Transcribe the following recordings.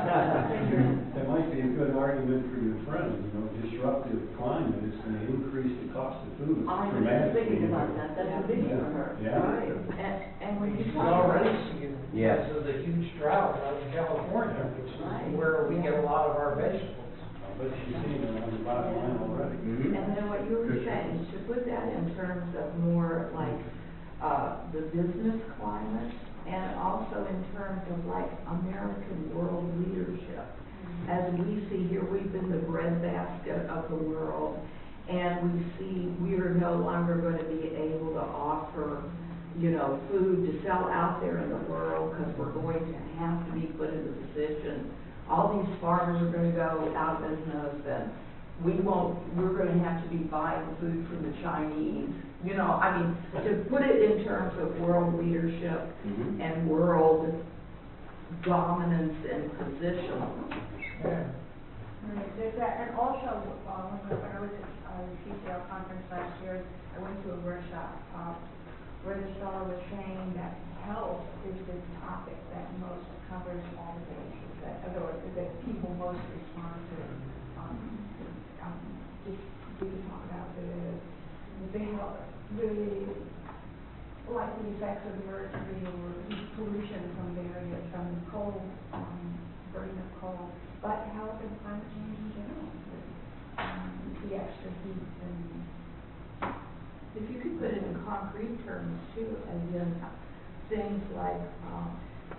That might be a good argument for your friend, you know, disruptive climate is going to increase the cost of food I was dramatically. thinking about that, that's a big for her. Yeah. Right. And when you You talk can already about, see it Yes. because of the huge drought out in California, which is Right. where we get a lot of our vegetables. But you've seen it on the bottom line already. Mm-hmm. and then what you were saying, to put that in terms of more like, the business climate, and also in terms of like American world leadership. As we see here, we've been the breadbasket of the world, and we see we are no longer going to be able to offer, you know, food to sell out there in the world, because we're going to have to be put in the position. All these farmers are going to go out of business, and we're going to have to be buying food from the Chinese. You know, I mean, to put it in terms of world leadership and world dominance and position. Yeah. Right, there's that, and also, when I was at the PCL conference last year, I went to a workshop, where the fellow was saying that health is the topic that most covers all the bases, that people most respond to. Just we can talk about the health, like the effects of mercury or pollution from various, from coal, burning of coal, but health and climate change in general, the extra heat and. If you could put it in concrete terms too, and then things like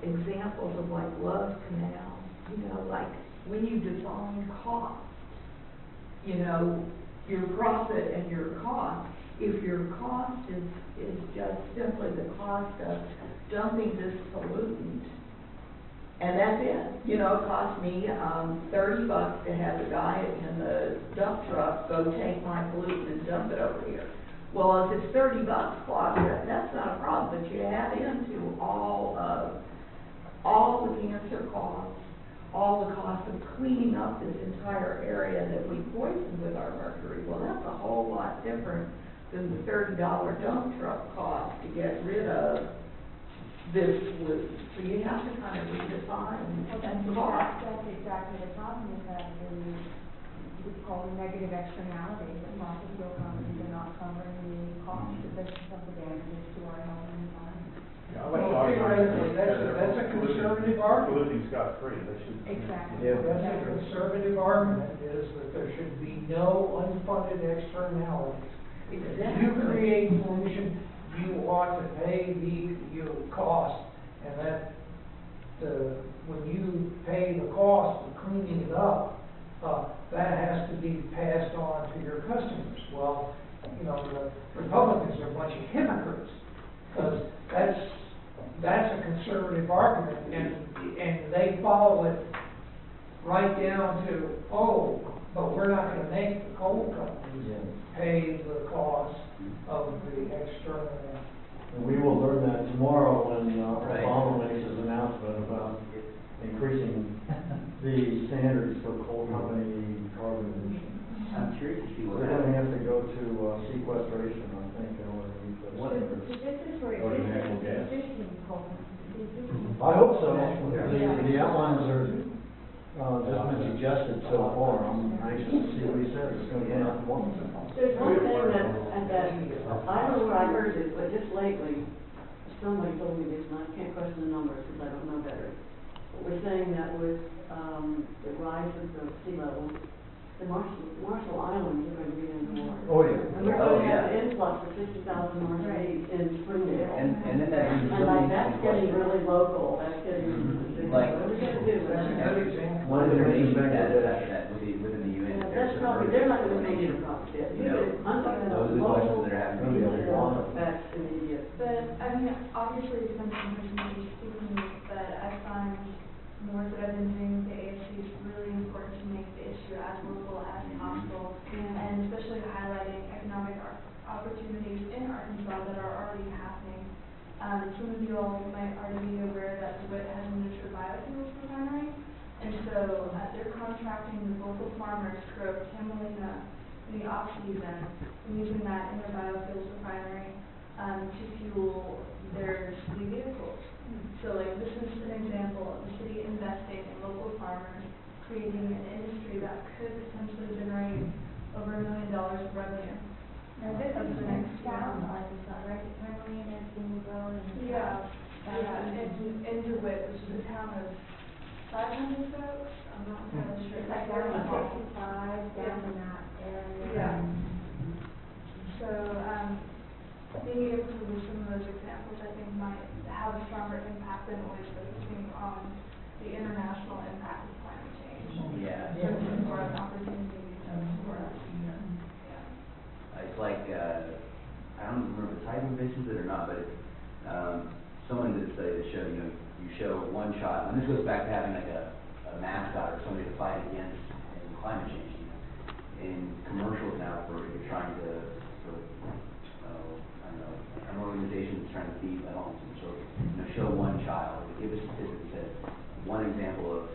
examples of like love canals, you know, like when you define cost, you know, your profit and your cost. If your cost is just simply the cost of dumping this pollutant, and that's it. You know, it cost me $30 to have the guy in the dump truck go take my pollutant and dump it over here. Well, if it's $30 plus, that's not a problem, but you add into all the cancer costs, all the cost of cleaning up this entire area that we poisoned with our mercury. Well, that's a whole lot different than the $30 dump truck cost to get rid of this pollutant. So you have to kind of redefine cost. That's exactly the problem, is that it's called negative externalities, that fossil fuel companies are not covering the cost of the damages to our health and environment. Yeah, Well, theoretically, that's a conservative argument. Polluting scot-free, that should. Exactly. Yeah. That's a conservative argument, is that there should be no unfunded externalities. Exactly. If you create pollution, you ought to pay your cost, and that when you pay the cost of cleaning it up, that has to be passed on to your customers. Well, you know, the Republicans are a bunch of hypocrites, because that's a conservative argument, and they follow it right down to, oh, but we're not going to make the coal companies pay the cost of the external. And we will learn that tomorrow when Right. Obama makes his announcement about increasing the standards for coal company carbon emissions. I'm curious to see what We're going to have to go to sequestration, I think, in order to meet those So standards. this is for Or the natural gas. existing coal companies, existing. I hope so. The outlines are just been suggested so far. I'm anxious to see what he says. It's going to come out tomorrow. There's one thing that, I don't know where I heard this, but just lately, somebody told me this, and I can't question the numbers because I don't know better. But we're saying that with the rise of the sea level, the Marshall Islands are going to be in the water. Oh, yeah. And we're going to have an influx of 50,000 Marshallese in Springdale. And then that And like, that's getting really local, that's getting, Like- what are we going to do? That's a good example. One of the reasons that within the UN. That's probably, they're not going to make it a profit yet. You know, I'm talking about those are the questions local, that are having to be immediate effects, immediate. But, I mean, obviously it depends on the person that you're speaking with, but I find the work that I've been doing with the ASC is really important to make the issue as local as possible, and especially highlighting economic opportunities in Arkansas that are already happening. Some of you all might already be aware that DeWitt has a miniature biofuels refinery, and so they're contracting with local farmers to grow camelina in the off-season and using that in their biofuels refinery to fuel their city vehicles. So, like, this is an example of the city investing in local farmers creating an industry that could potentially generate over $1 million of revenue. Now, this Over is the in next South year. Arkansas, right, the timberland is being grown in the Yeah, south. in DeWitt, which is a town of 500 folks, I'm not entirely sure. It's like down to 65, down in that area. Yeah. So, being able to use some of those examples, I think, might have a stronger impact than always focusing on the international impact of climate change. Yeah. So it's more of an opportunity for us. It's like, I don't remember the type of emissions it or not, but someone did a study that showed, you show one child, and this goes back to having like a mascot or somebody to fight against in climate change. In commercials now, where you're trying to, I don't know, an organization that's trying to feed homes and children, show one child, give a statistic that says one example of,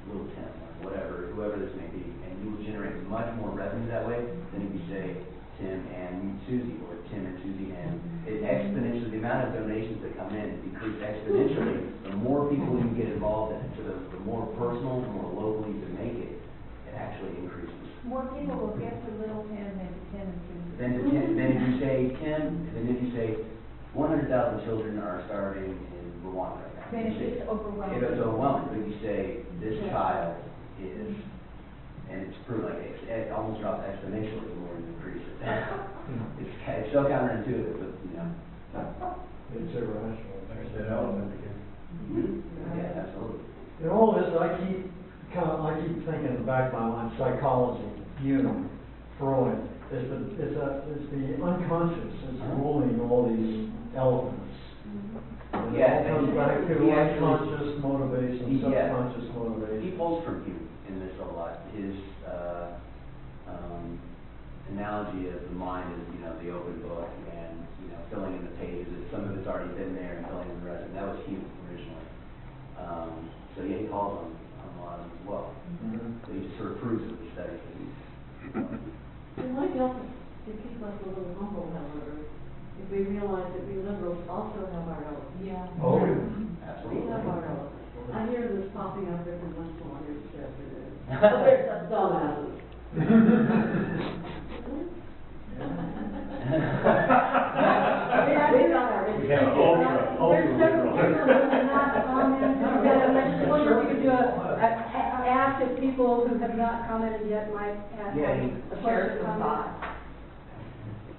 little Tim, or whatever, whoever this may be, and you will generate much more revenue that way than if you say Tim and Susie, or Tim and Susie and. It exponentially, the amount of donations that come in decrease exponentially. The more people you get involved in it, so the more personal, the more local you can make it, it actually increases. More people will get to Little Tim than to Tim and Susie. Then if you say Tim, then if you say 100,000 children are starving in Rwanda right now. Then it's overwhelming. It's overwhelming, but you say this child is, and it's proven like it almost drops exponentially the more you increase it. It's so counterintuitive, but It's irrational. There's that element again. yeah, absolutely. In all this, I keep thinking in the back of my mind, psychology, Jung, Freud. It's the unconscious that's ruling all these elements. And it Yeah, all comes back to he actually- unconscious motivation, Yeah. subconscious motivation. He pulls from Hume in this a lot. His analogy of the mind is, the open book, and filling in the pages. Some of it's already been there, and filling in the rest. And that was Hume originally. So yeah, he calls on a lot of them as well. Mhm. But he just sort of proves it with studies that he's. It might help to keep us a little humble, however, if we realize that we liberals also have our elements. Yeah. Oh, We Absolutely. have our elements. I hear this popping up every once in a while here this afternoon. But there's some dumbasses. We got our We have ultra There's several liberal. people who have not commented yet, and I just wonder if we could do ask if people who have not commented yet might ask Yeah, a question or comment.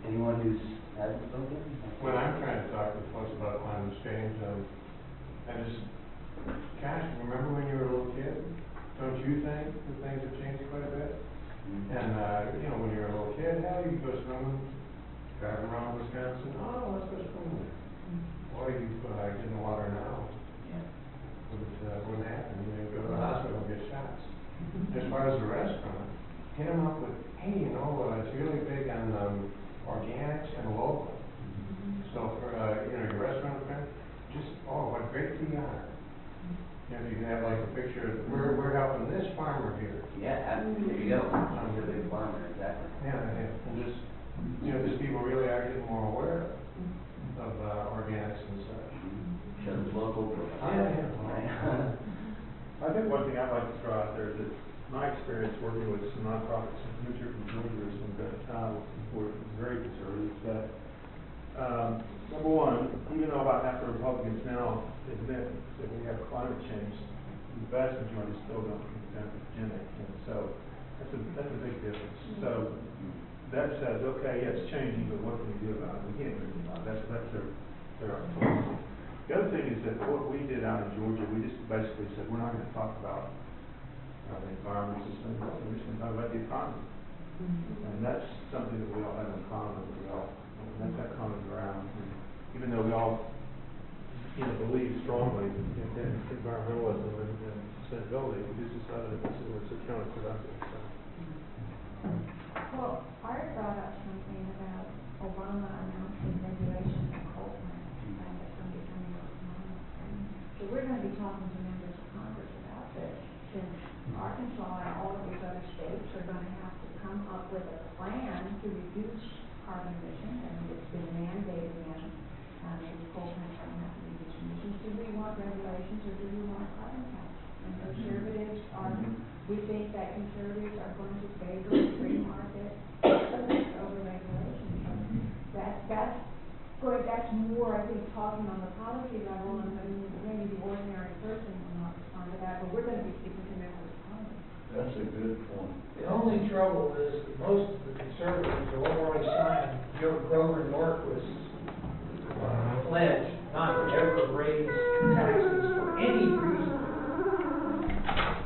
Anyone who's hasn't spoken? When I'm trying to talk to folks about climate change, gosh, remember when you were a little kid? Don't you think that things have changed quite a bit? And, when you were a little kid, hell, you could go swimming, driving around Wisconsin, oh, let's go swimming. Boy, you get in the water now, wouldn't happen, you go to the hospital and get shots. As far as the restaurant, hit them up with, hey, it's really big on organics and local. So for, your restaurant friend, what great PR. If you can have like a picture of, we're helping this farmer here. Yeah, there you go. I'm a big farmer, exactly. Yeah, and just people really are getting more aware of organics and such. Shows local. Yeah. Right? I think one thing I'd like to throw out there is that my experience working with some nonprofits, some groups here from Georgia or some that were very conservative, that number one, even though about half the Republicans now admit that we have climate change, the vast majority still don't condemn it. And so that's a big difference. So that says, okay, yeah, it's changing, but what can we do about it? We can't do anything about it. That's their authority. The other thing is that what we did out in Georgia, we just basically said, we're not going to talk about the environment, sustainability, we're just going to talk about the economy. And that's something that we all have in common. That's that common ground. And even though we all, believe strongly in environmentalism and sustainability, we just decided that this was counterproductive. So. Well, Art brought up something about Obama announcing regulations on coal plants, and that's going to be coming up tomorrow. So we're going to be talking to members of Congress about this, since Arkansas and all of these other states are going to have to come up with a plan to reduce carbon emissions, and it's been mandated now. These coal plants don't have to reduce emissions. Do we want regulations or do we want a carbon tax? And conservatives that conservatives are going to favor free market over regulation. That's more, I think, talking on the policy level, and maybe the ordinary person will not respond to that, but we're going to be speaking to members of Congress. That's a good point. The only trouble is that most of the conservatives have already signed Grover Norquist's pledge not to ever raise taxes for any reason.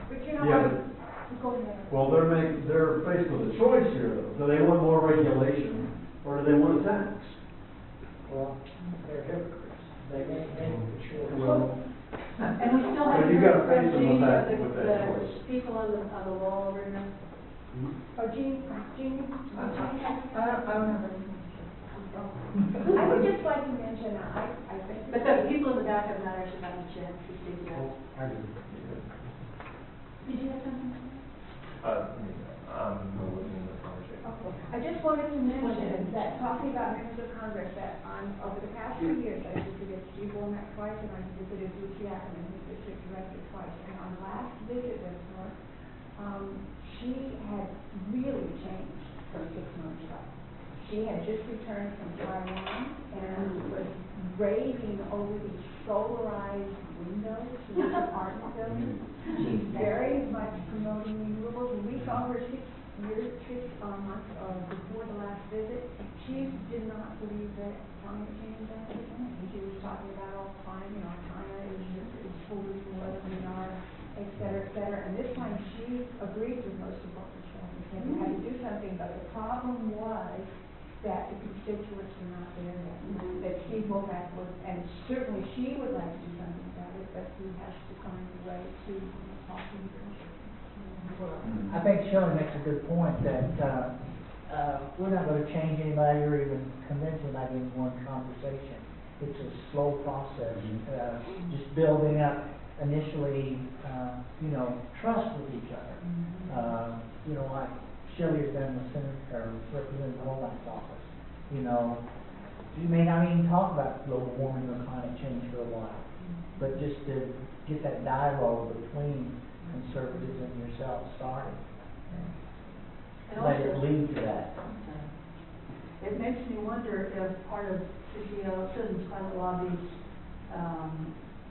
But you know Yeah, what? Go ahead. Well, they're faced with a choice here, though. Do they want more regulation, or do they want a tax? Well, they're hypocrites. They make the choice. Well, And we still But have you gotta face them with Jean, that choice. the people on the wall over there. Oh, Jean? I don't have anything. I would just like to mention, I think. But the people in the back have not actually gotten a chance to speak yet. Did you have something? I'm looking at the conversation. Okay. I just wanted to mention that, talking about members of Congress, that over the past 2 years, I visited Steve Womack twice, and I visited Lucy Ackerman, who's district director, twice. And on last visit with her, she had really changed from 6 months ago. She had just returned from Taiwan and was raving over these solarized windows in the apartment building. She's very much promoting renewables, and we saw her 6 months before the last visit. She did not believe that climate change is actually coming. She was talking about all the time, China is polluting more than we are, et cetera, and this time she agreed with most of what was said. We said we had to do something, but the problem was that the constituents were not there yet. That Steve Womack was, and certainly she would like to do something about it, but he has to find a way to talk to the I think Shirley makes a good point that we're not going to change anybody or even convince anybody in one conversation. It's a slow process, just building up initially, trust with each other. Like Shirley has done with Representative Womack's office. You may not even talk about global warming or climate change for a while, but just to get that dialogue between conservatives and yourself started. And Let it also, lead to that. it makes me wonder if part of CCL, Citizens Climate Lobby's,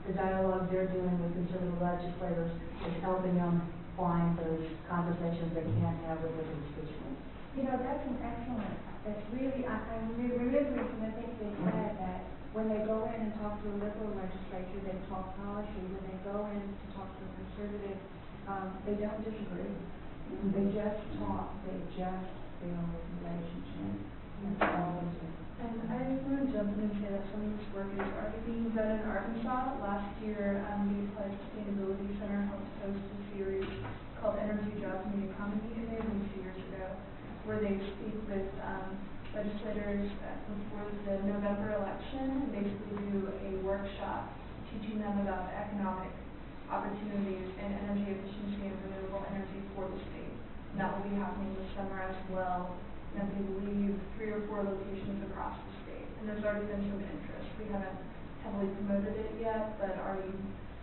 the dialogue they're doing with conservative legislators is helping them find those conversations they can't have with their constituents. That's an excellent, that's really, I'm remembering some of the things they said, that when they go in and talk to a liberal legislature, they talk policy. When they go in to talk to a conservative, they don't disagree. They just talk, they just build relationships. That's all they do. And I just want to jump in and say that some of this work is already being done in Arkansas. Last year, the Applied Sustainability Center helped host a series called Energy, Jobs, and the Economy, and they moved 2 years ago, where they speak with legislators before the November election and basically do a workshop teaching them about the economic opportunities in energy efficiency and renewable energy for the state. And that will be happening this summer as well. And I believe 3 or 4 locations across the state. And there's already been some interest. We haven't heavily promoted it yet, but already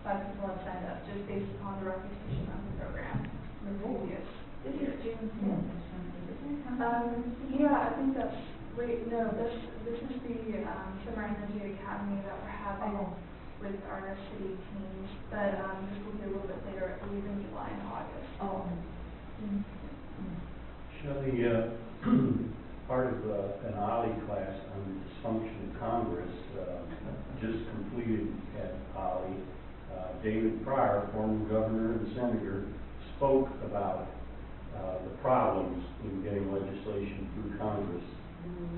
5 people have signed up just based upon the reputation of the program in the previous This is June 10th or something, isn't it? Yeah, I think that's, this is the Summer Energy Academy that we're having with our city teams, but this will be a little bit later, I believe in July and August. Shelley, part of an OLLI class on the dysfunction of Congress just completed at OLLI. David Pryor, former governor and senator, spoke about the problems in getting legislation through Congress.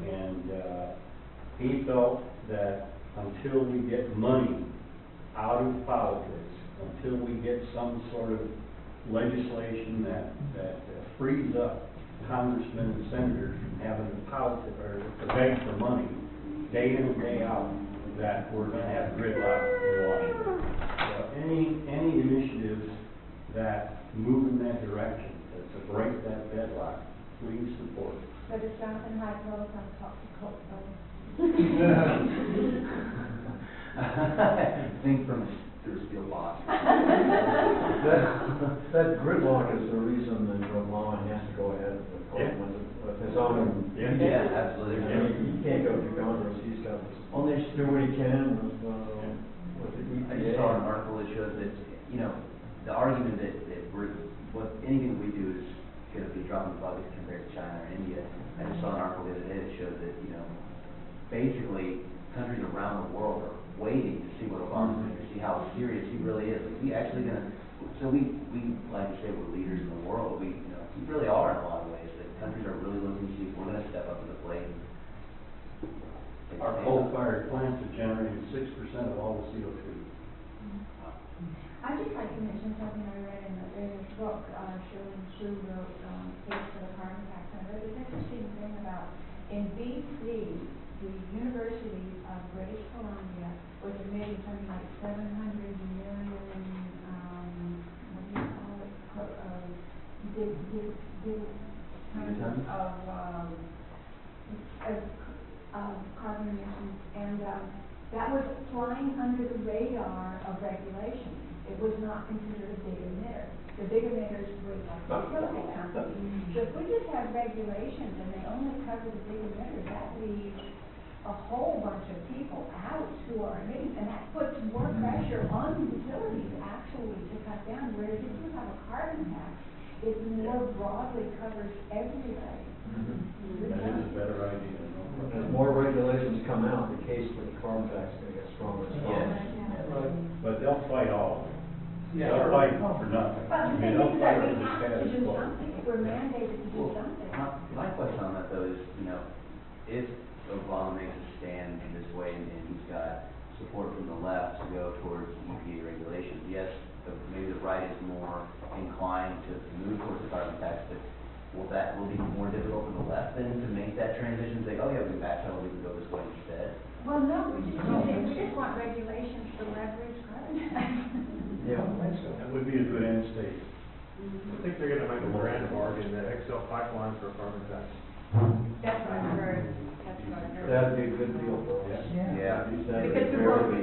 And he felt that until we get money out of politics, until we get some sort of legislation that frees up congressmen and senators from having to beg for money day in and day out, that we're going to have gridlock in Washington. So any initiatives that move in that direction, to break that deadlock, please support. But it's Jonathan Hyde Close, I'm talking to Think from through a steel box. That that gridlock is the reason that Obama has to go ahead with his own. Yeah, absolutely. He can't go through Congress, he's got to Well, there's, do what he can with the EPA. I just saw an article that shows that, you know, the argument that anything we do is gonna be dropping the bucket compared to China or India. I just saw an article the other day that showed that, you know, basically, countries around the world are waiting to see what Obama's doing, to see how serious he really is. Like, we actually gonna, so we like to say we're leaders in the world, we, you know, we really are in a lot of ways. That countries are really looking to see if we're gonna step up to the plate. Our coal-fired plants have generated 6% of all the CO2. I'd just like to mention something I read in this book, Shirley Sue wrote, Case for the Carbon Tax. And there's this interesting thing about, in BC, the University of British Columbia was emitting something like 700 million, what do you call it, Gigatons? of carbon emissions, and that was flying under the radar of regulation. It was not considered a big emitter. The big emitters were like utility companies. So if we just have regulations and they only cover the big emitters, that leaves a whole bunch of people out who are emitting, and that puts more pressure on the utilities actually to cut down. Whereas if you have a carbon tax, it more broadly covers everybody. That is a better idea. As more regulations come out, the case for the carbon tax is gonna get stronger and stronger. Right. But they'll fight all of it. Yeah. They'll fight for nothing. But the thing They'll is that fight we for the have to status do quo. something. If we're mandated to do something. My question on that though is, you know, if Obama makes a stand in this way and he's got support from the left to go towards EPA regulations, yes, maybe the right is more inclined to move towards the carbon tax, but will it be more difficult for the left then to make that transition, say, oh yeah, we can backpedal, we can go this way instead? Well, no, we just want regulations to leverage carbon tax. Yeah. That would be a good end state. I think they're gonna make a grand bargain, that XL pipeline for a carbon tax. That's what I heard. That's what I heard. That'd be a good deal for us. Yeah. That'd Because be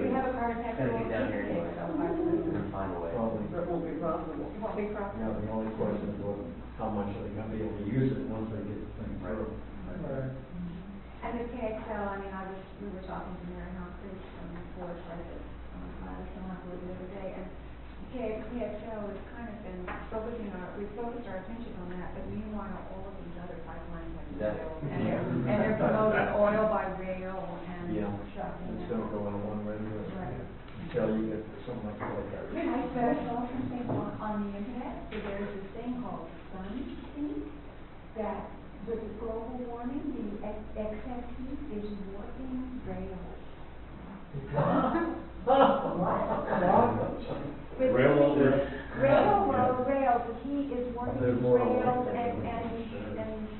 we have a carbon tax. It's gonna get down here anyway. We're gonna find a way. Probably. It won't be profitable. It won't be profitable. Yeah, the only question is how much are they gonna be able to use it once they get the thing through? Right. And the KXL, I mean, we were talking to Mary Humphries from Forest Records, Madison Lockwood the other day, and KXL has kind of been we've focused our attention on that, but meanwhile, all of these other pipelines have failed. And they're promoting oil by rail and trucking. It's gonna go in one way or the Right. other until you get something like that. I saw something on the internet, so there's this thing called Sunspeak, that with global warming, the excess heat is warping rails. With Railroad heat- rails? Rails, the heat is warping There's these more rails, electric and rails. these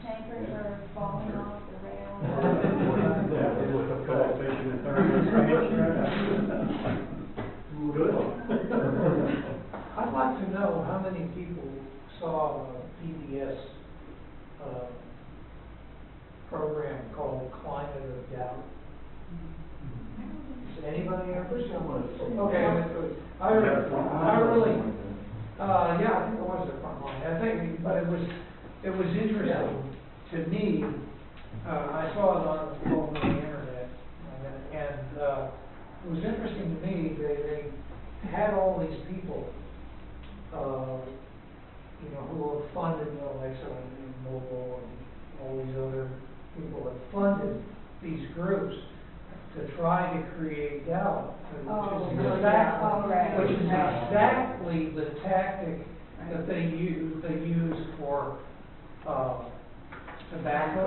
tankers are falling off the rails. Coefficient of thermal expansion. Good. I'd like to know how many people saw a PBS program called Climate of Doubt. Has anybody ever seen one? Okay, I really, yeah, I think it was the front line. I think, but it was interesting to me. I saw it on the internet, and it was interesting to me. They had all these people, you know, who were funded, you know, like Mobile and all these other people that funded these groups to try to create doubt, which is exactly the tactic that they use for tobacco,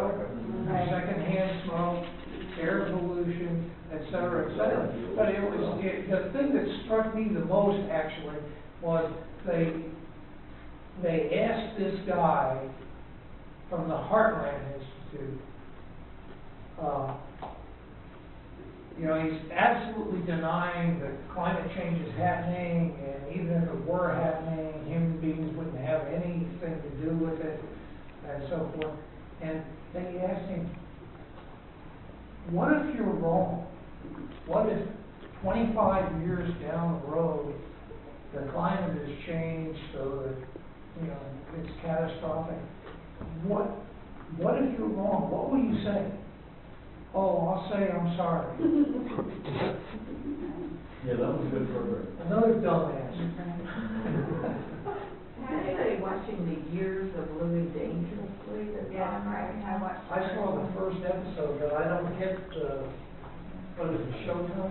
secondhand smoke, air pollution, et cetera, et cetera. But the thing that struck me the most actually was they asked this guy from the Heartland Institute, you know, he's absolutely denying that climate change is happening, and even if it were happening, human beings wouldn't have anything to do with it, and so forth. And they asked him, what if you're wrong? What if 25 years down the road, the climate has changed so that, you know, it's catastrophic. What if you're wrong? What will you say? Oh, I'll say I'm sorry. Yeah, that was a good program. Another dumbass. Anybody watching the Years of Living Dangerously that's Yeah, on right I now? watched. I saw the first episode, but I don't get, what is it, Showtime?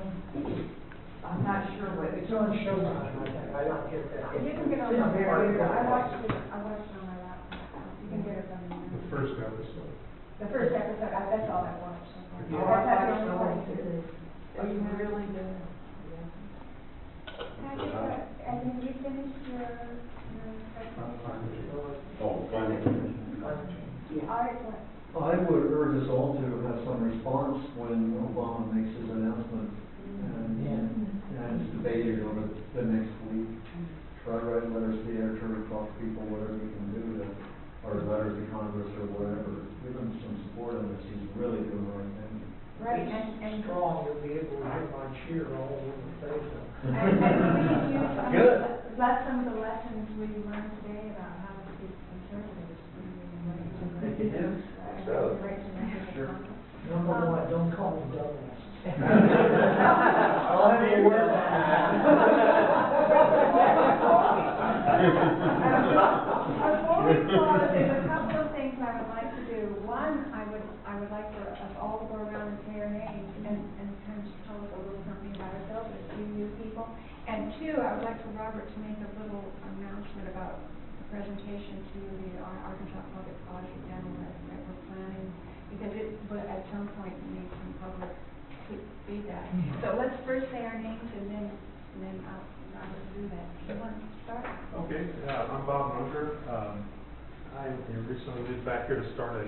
I'm not sure what. It's on Showtime, I think. I don't get that. It didn't get on It's my in America. computer, I watched it on my laptop, you can get it from the. The first episode. The first episode, that's all I watched so far. Yeah, I That's watched the the whole only one. series. Oh, you have? Really good. Yeah. Can I just, and then you finished your presentation? Oh, climate change. All right, what? I would urge us all to have some response when Obama makes his announcement and it's debated over the next week. Try to write letters to the editor, talk to people, whatever we can do to, or letters to Congress or whatever. Give him some support on this. He's really doing the right thing. Right, and Strong, you'll be able to hear my cheer all over the place. we can use some, Good. some of the lessons we learned today about how to be conservative. So, Sure. Number one, don't call me dumbass. I'll have you work on Before we close, there's a couple of things I would like to do. One, I would like for us all to go around and say our names and kind of just tell us a little something about ourselves, as few new people. And two, I would like for Robert to make a little announcement about the presentation to the Arkansas Public Policy panel that we're planning, because it would at some point need some public feedback. So let's first say our names and then Robert do that. You want to start? Okay, I'm Bob Munger. I recently moved back here to start a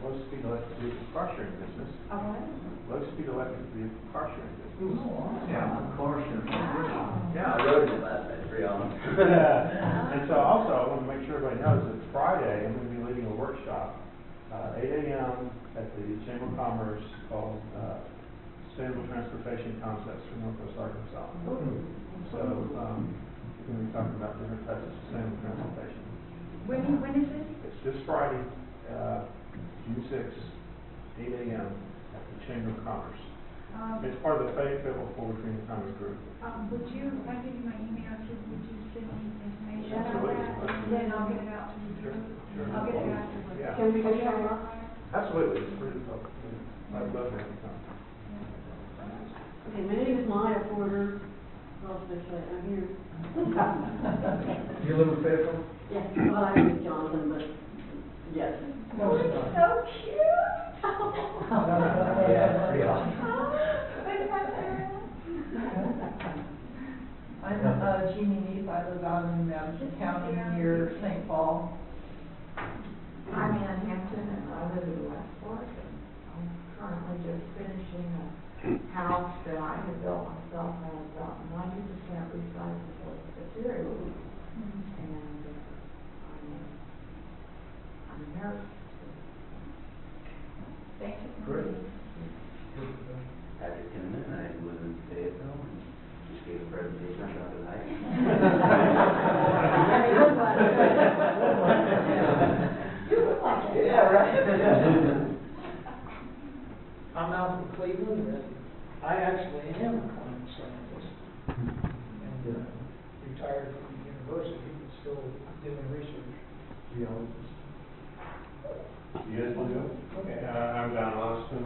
low-speed electric vehicle car sharing business. A what? Low-speed electric vehicle car sharing business. Yeah, of course. Yeah. I rode in it last night, pretty awesome. And so also, I want to make sure everybody knows that Friday, I'm going to be leading a workshop, 8 a.m. at the Chamber of Commerce called Sustainable Transportation Concepts for Northwest Arkansas. So, we're going to be talking about different types of sustainable transportation. When is this? It's this Friday, June 6th, 8 a.m. at the Chamber of Commerce. It's part of the Fayetteville Forward Green Commerce Group. Would you, if I give you my email, would you send me information on Absolutely. that? And then I'll get it out to the group. Sure. I'll get it afterwards. Yeah. Can we go show up? Absolutely, it's free. I'd love to have you come. Okay, my name is Maya Porter. Well, especially, I'm here. You live in Fayetteville? Yes, well, I live in Johnson, but, yes. Oh, it's so cute. I'm Jeannie Neef. I live out in County near St. Paul. I'm Ann Hampton and I live in Westport. I'm currently just finishing a house that I had built myself, has about 90% recyclable materials. And I'm a nurse. Thank you. Great. Patrick Kinnaman, I live in Fayetteville and just gave a presentation on the night. You look like it. Yeah, right. I'm out in Cleveland, and I actually am a climate scientist. And retired from the university, but still doing research. Geologist. You guys want to go? Okay. I'm Don Austin.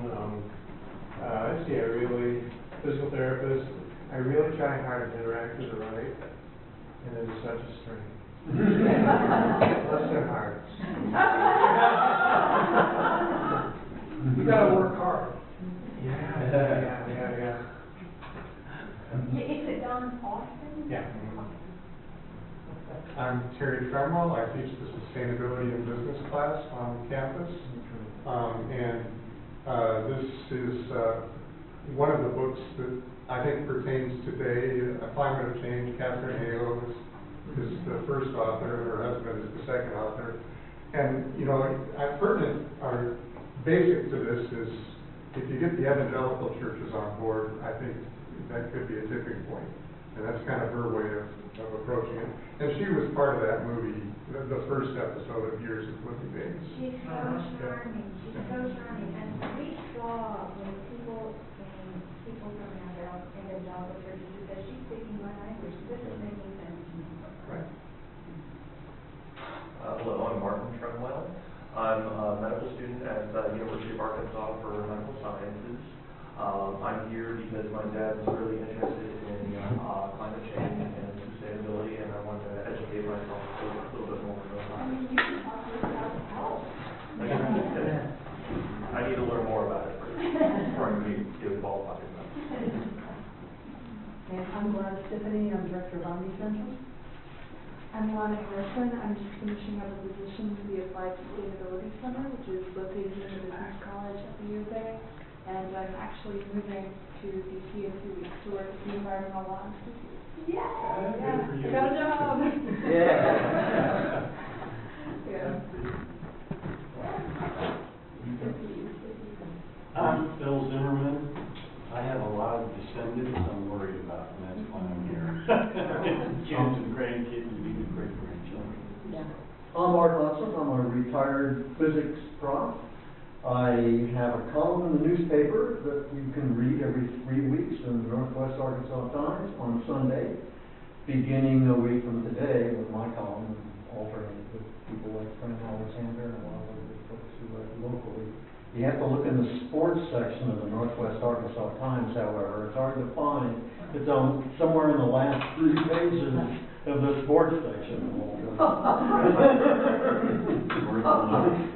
I really, physical therapist. I really try hard to interact with the right, and it is such a strain. Bless their hearts. You gotta work hard. Yeah. Is it Don Austin? Yeah. I'm Terry Tremrell. I teach the Sustainability and Business class on campus. This is one of the books that I think pertains today, Climate of Change. Catherine Hale is the first author, her husband is the second author. And, pertinent or basic to this is, if you get the evangelical churches on board, I think that could be a tipping point. And that's kind of her way of approaching it. And she was part of that movie, the first episode of Years of Flipping Babies. She's so charming, she's so charming, and we saw when people from evangelical churches that she's speaking my language, this is making sense to me. Right. Hello, I'm Martin Tremwell. I'm a medical student at the University of Arkansas for medical sciences. I'm here because my dad was really interested in climate change and sustainability, and I wanted to educate myself a little bit more about it. You can talk to us about health. I need to learn more about it first before I can get qualified in that. And I'm Gladys Tiffany, I'm Director of OMNI Central. I'm Lana Harrison. I'm just finishing up a position for the Applied Sustainability Center, which is located in the Business College at the U of A. And I'm actually moving to DC in 2 weeks to work with the Environmental Law Institute. Yeah. Yeah, I got a job. Yeah. Yeah. I'm Phil Zimmerman. I have a lot of descendants I'm worried about, and that's why I'm here. Kids and grandkids and even great-grandchildren. I'm Mark Hudson. I'm a retired physics prof. I have a column in the newspaper that you can read every 3 weeks in the Northwest Arkansas Times on Sunday, beginning a week from today with my column, alternating with people like Frank Alexander and a lot of other folks who write locally. You have to look in the sports section of the Northwest Arkansas Times, however. It's hard to find. It's on somewhere in the last 3 pages of the sports section.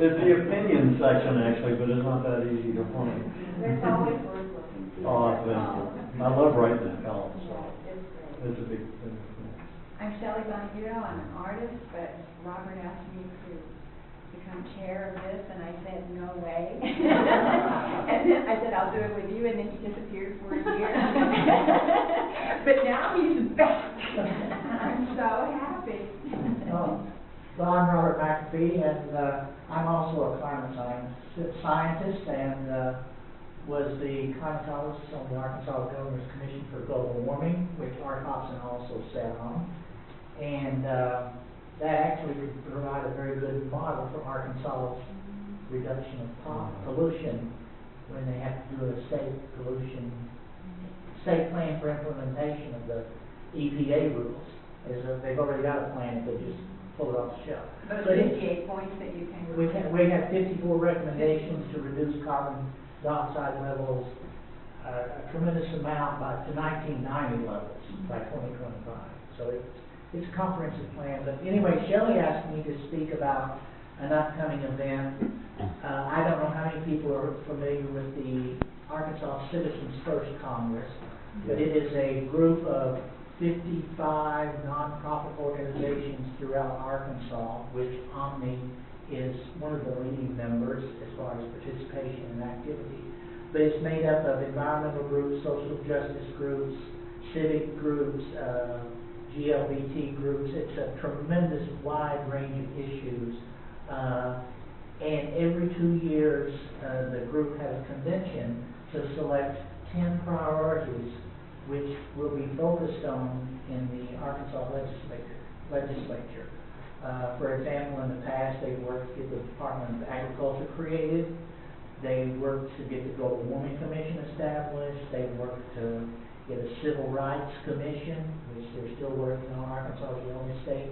It's the opinion section, actually, but it's not that easy to find. It's always worth looking. I love writing that column, so it's a big thing. I'm Shelley Bonagiro, I'm an artist, but Robert asked me to become chair of this, and I said, no way. And then I said, I'll do it with you, and then he disappeared for a year. But now he's back. I'm so happy. So I'm Robert McAfee, and I'm also a climate scientist, and was the climatologist on the Arkansas Governor's Commission for Global Warming, which Art Hobson also sat on. And that actually could provide a very good model for Arkansas's reduction of pollution when they have to do a state plan for implementation of the EPA rules. They've already got a plan, they just pull it off the shelf. Those But 58 points that you can. we have 54 recommendations to reduce carbon dioxide levels a tremendous amount to 1990 levels by 2025. So it's a comprehensive plan. But anyway, Shelley asked me to speak about an upcoming event. I don't know how many people are familiar with the Arkansas Citizens First Congress, but it is a group of 55 nonprofit organizations throughout Arkansas, which OMNI is one of the leading members as far as participation and activity. But it's made up of environmental groups, social justice groups, civic groups, GLBT groups. It's a tremendous wide range of issues. And every 2 years, the group has a convention to select 10 priorities which will be focused on in the Arkansas legislature. For example, in the past, they worked to get the Department of Agriculture created. They worked to get the Global Warming Commission established. They worked to get a Civil Rights Commission, which they're still working on. Arkansas is the only state